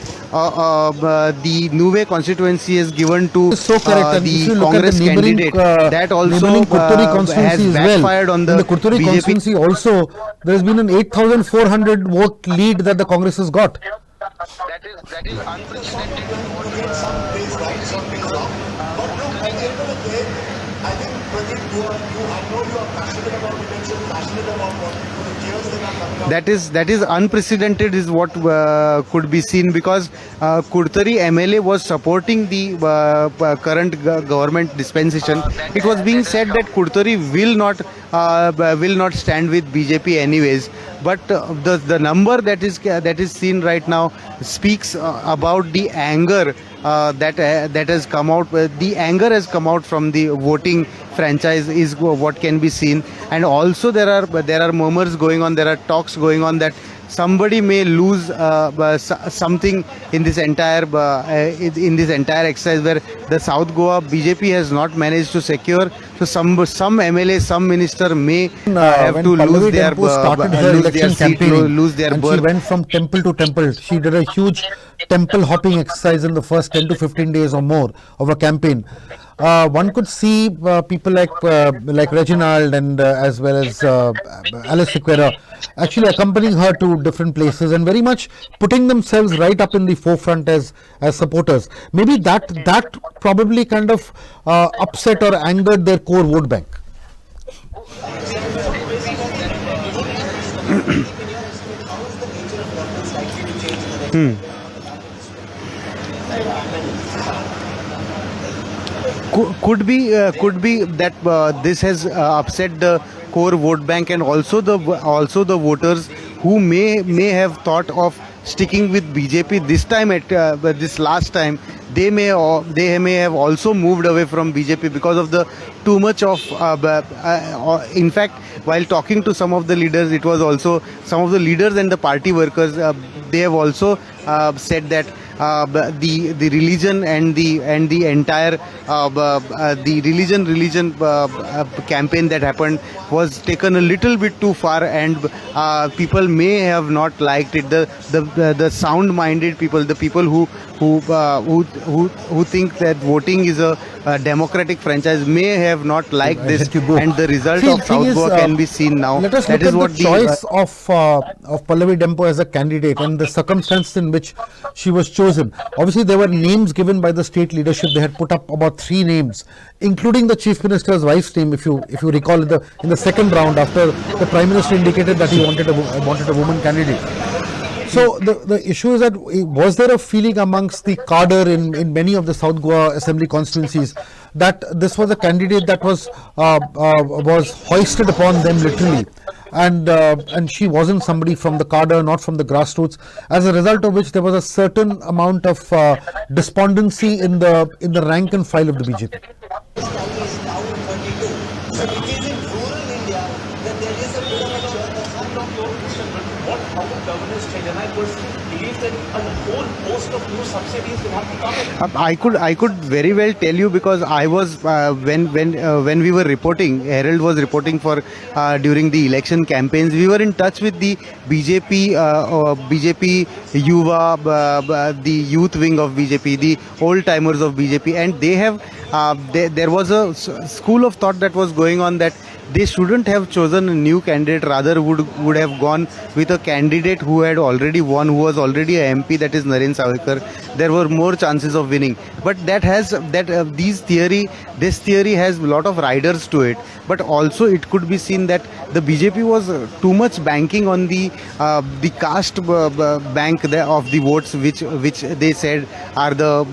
the Nuve constituency has given to the Congress candidate, that also has backfired on the Kurturi BJP. constituency. Also, there has been an 8,400 vote lead that the Congress has got. That is unprecedented. Some plays right, some plays wrong. But look, at the end of the day, I think Pradeep, I know you are passionate about election, passionate about what the chaos that are coming up. That is unprecedented, is what could be seen, because Kurtari MLA was supporting the current government dispensation. It was being said that Kurtari will not stand with BJP anyways. But the number that is seen right now speaks about the anger that has come out. The anger has come out from the voting franchise, is what can be seen. And also there are murmurs going on. There are talks going on that somebody may lose something in this entire exercise, where the South Goa BJP has not managed to secure. So some MLA, some minister may have to lose their seat, lose their and berth. She went from temple to temple. She did a huge temple hopping exercise in the first 10 to 15 days or more of a campaign. One could see people like Reginald and as well as Alice Sequeira actually accompanying her to different places and very much putting themselves right up in the forefront as supporters. Maybe that probably kind of upset or angered their core vote bank. Could be that this has upset the core vote bank, and also the voters who may have thought of sticking with BJP this time this last time. They may have also moved away from BJP because of the too much of in fact, while talking to some of the leaders, it was also some of the leaders and the party workers, they have also said that the religion and the entire the religion campaign that happened was taken a little bit too far, and people may have not liked it. The sound-minded people, the people who think that voting is a democratic franchise, may have not liked this, and the result of South Goa can be seen now. Let us that look is at what the choice of Pallavi Dempo as a candidate and the circumstance in which she was chosen. Obviously, there were names given by the state leadership. They had put up about 3 names, including the Chief Minister's wife's name. If you recall, in the second round, after the Prime Minister indicated that he wanted a woman candidate. So the issue is that, was there a feeling amongst the cadre in many of the South Goa assembly constituencies that this was a candidate that was hoisted upon them literally, and she wasn't somebody from the cadre, not from the grassroots, as a result of which there was a certain amount of despondency in the rank and file of the BJP. What, how would governance change? And I personally believes that a whole host of new subsidies will have to come in. I could very well tell you, because I was when we were reporting, Herald was reporting for during the election campaigns. We were in touch with the BJP Yuva, the youth wing of BJP, the old timers of BJP, and they have there was a school of thought that was going on that they shouldn't have chosen a new candidate, rather would have gone with a candidate who had already won, who was already a MP, that is Naren Savarkar. There were more chances of winning. But this theory has a lot of riders to it. But also it could be seen that the BJP was too much banking on the caste bank of the votes, which they said are the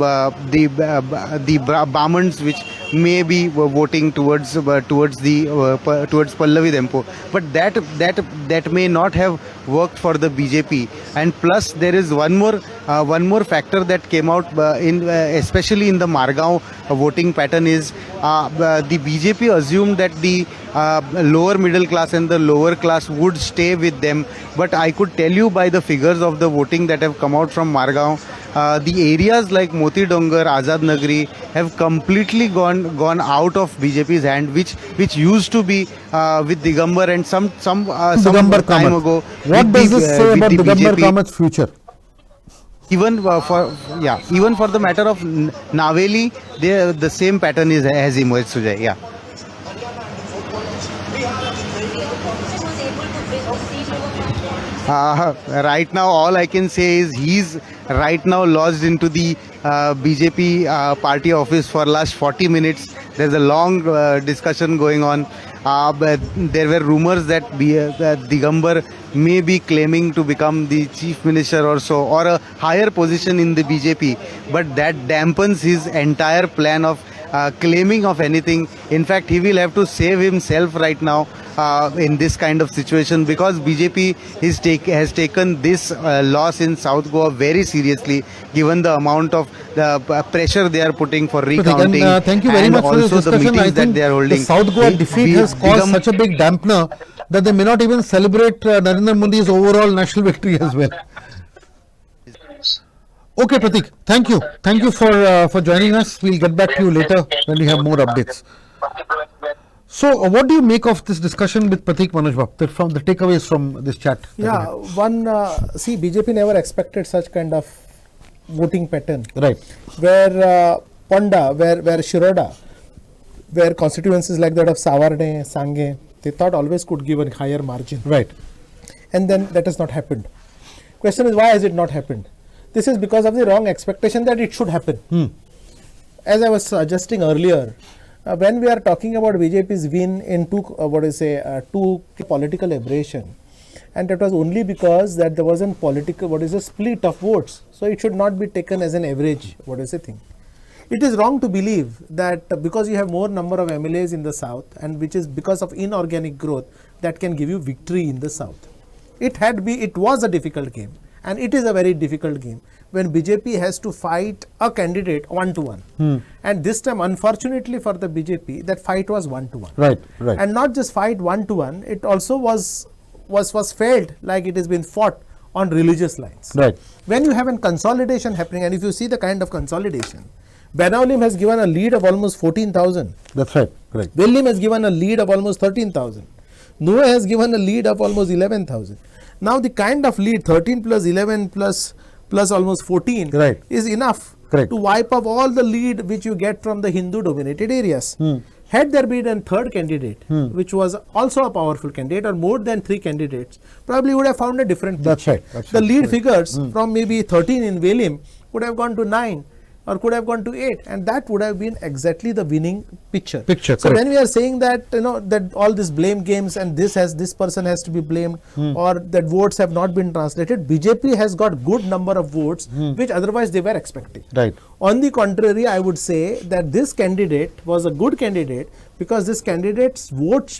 Brahmins, which may be voting towards Pallavi Dempo, but that may not have worked for the BJP. And plus there is one more factor that came out especially in the Margao voting pattern is the BJP assumed that the lower middle class and the lower class would stay with them, but I could tell you by the figures of the voting that have come out from Margao, the areas like Moti Dongar, Azad Nagri have completely gone out of BJP's hand, which used to be with Digambar and some Digambar time Kamath. ago. What with does the- this say with about the Digambar BJP. Kamath's future? Even for the matter of Naveli, the same pattern has emerged, Sujay. Yeah. Right now, all I can say is he's right now lodged into the BJP party office for last 40 minutes. There's a long discussion going on. But there were rumors that Digambar may be claiming to become the chief minister or so, or a higher position in the BJP. But that dampens his entire plan of claiming of anything. In fact, he will have to save himself right now in this kind of situation, because BJP has taken this loss in South Goa very seriously, given the amount of the pressure they are putting for recounting. And, thank you very and much for this also the discussion. I meetings that think they are holding. the South Goa defeat has caused such a big dampener that they may not even celebrate Narendra Modi's overall national victory as well. Okay, Pratik, thank you. Thank you for joining us. We'll get back to you later when we have more updates. So, what do you make of this discussion with Pratik, Manoj Bab, from the takeaways from this chat? Yeah, see, BJP never expected such kind of voting pattern. Right. Where Ponda, where Shiroda, where constituencies like that of Savarne, Sange, they thought always could give a higher margin. Right. And then that has not happened. Question is, why has it not happened? This is because of the wrong expectation that it should happen. As I was suggesting earlier, when we are talking about BJP's win in two political aberration, and that was only because that there was a split of votes. So it should not be taken as an average, thing. It is wrong to believe that because you have more number of MLAs in the south, and which is because of inorganic growth, that can give you victory in the south. It was a difficult game, and it is a very difficult game when BJP has to fight a candidate 1-to-1. And this time, unfortunately for the BJP, that fight was 1-to-1. Right. And not just fight 1-to-1, it also was felt like it has been fought on religious lines. Right. When you have a consolidation happening, and if you see the kind of consolidation, Benaulim has given a lead of almost 14,000. That's right. Right. William has given a lead of almost 13,000. Noah has given a lead of almost 11,000. Now the kind of lead 13 plus 11 plus almost 14 is enough to wipe off all the lead which you get from the Hindu dominated areas. Had there been a third candidate, which was also a powerful candidate, or more than 3 candidates, probably would have found a different picture. That's right. The lead figures from maybe 13 in William would have gone to 9. Or could have gone to 8, and that would have been exactly the winning picture. So when we are saying that that all these blame games and this person has to be blamed, or that votes have not been translated, BJP has got good number of votes which otherwise they were expecting. Right. On the contrary, I would say that this candidate was a good candidate because this candidate's votes,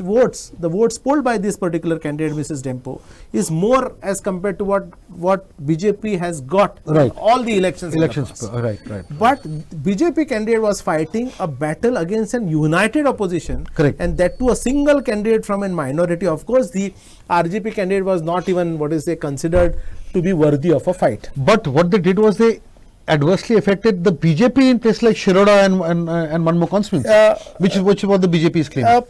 the votes polled by this particular candidate, Mrs. Dempo, is more as compared to what BJP has got in all the elections. Right. But BJP candidate was fighting a battle against an united opposition, and that to a single candidate from a minority. Of course, the RJP candidate was not even considered to be worthy of a fight. But what they did was they adversely affected the BJP in places like Shiroda and Manmo constituency, which is what the BJP is claiming.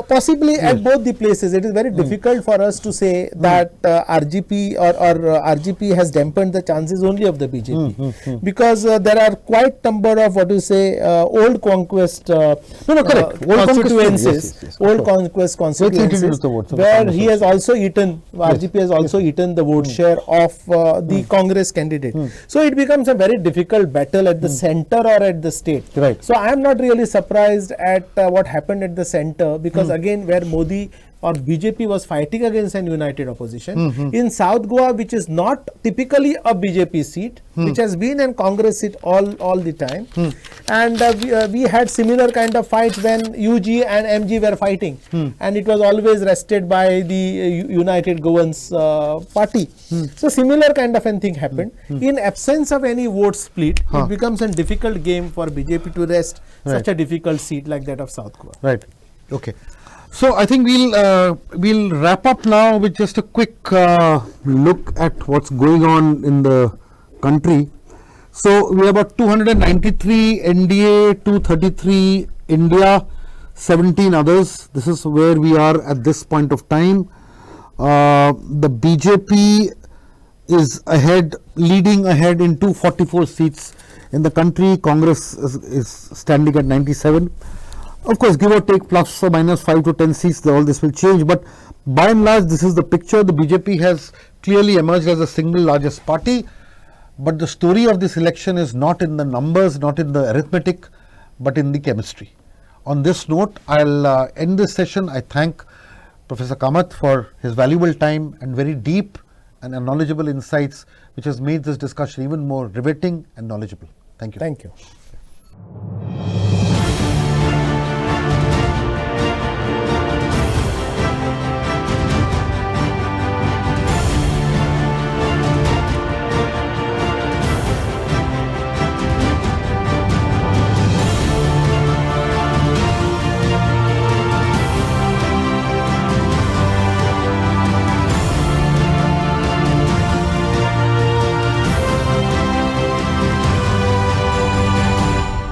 Possibly at both the places, it is very difficult for us to say that RGP or RGP has dampened the chances only of the BJP, because there are quite number of old conquest correct. Old constituencies, yes, old conquest constituencies, the votes of the where Congress he has also eaten, RGP has also eaten the vote share of the Congress candidate. So it becomes a very difficult battle at the center or at the state. Right. So I am not really surprised at what happened at the center, because again, where Modi or BJP was fighting against an united opposition, in South Goa, which is not typically a BJP seat, which has been a Congress seat all the time, and we had similar kind of fights when UG and MG were fighting, and it was always rested by the United Goans party. So similar kind of a thing happened. In absence of any vote split, it becomes a difficult game for BJP to rest such a difficult seat like that of South Goa. Right. Okay. So I think we'll wrap up now with just a quick look at what's going on in the country. So we have about 293 NDA, 233 India, 17 others. This is where we are at this point of time. The BJP is ahead, leading ahead in 244 seats in the country. Congress is standing at 97. Of course, give or take plus or minus 5 to 10 seats, all this will change. But by and large, this is the picture. The BJP has clearly emerged as the single largest party. But the story of this election is not in the numbers, not in the arithmetic, but in the chemistry. On this note, I'll end this session. I thank Professor Kamath for his valuable time and very deep and knowledgeable insights, which has made this discussion even more riveting and knowledgeable. Thank you. Thank you.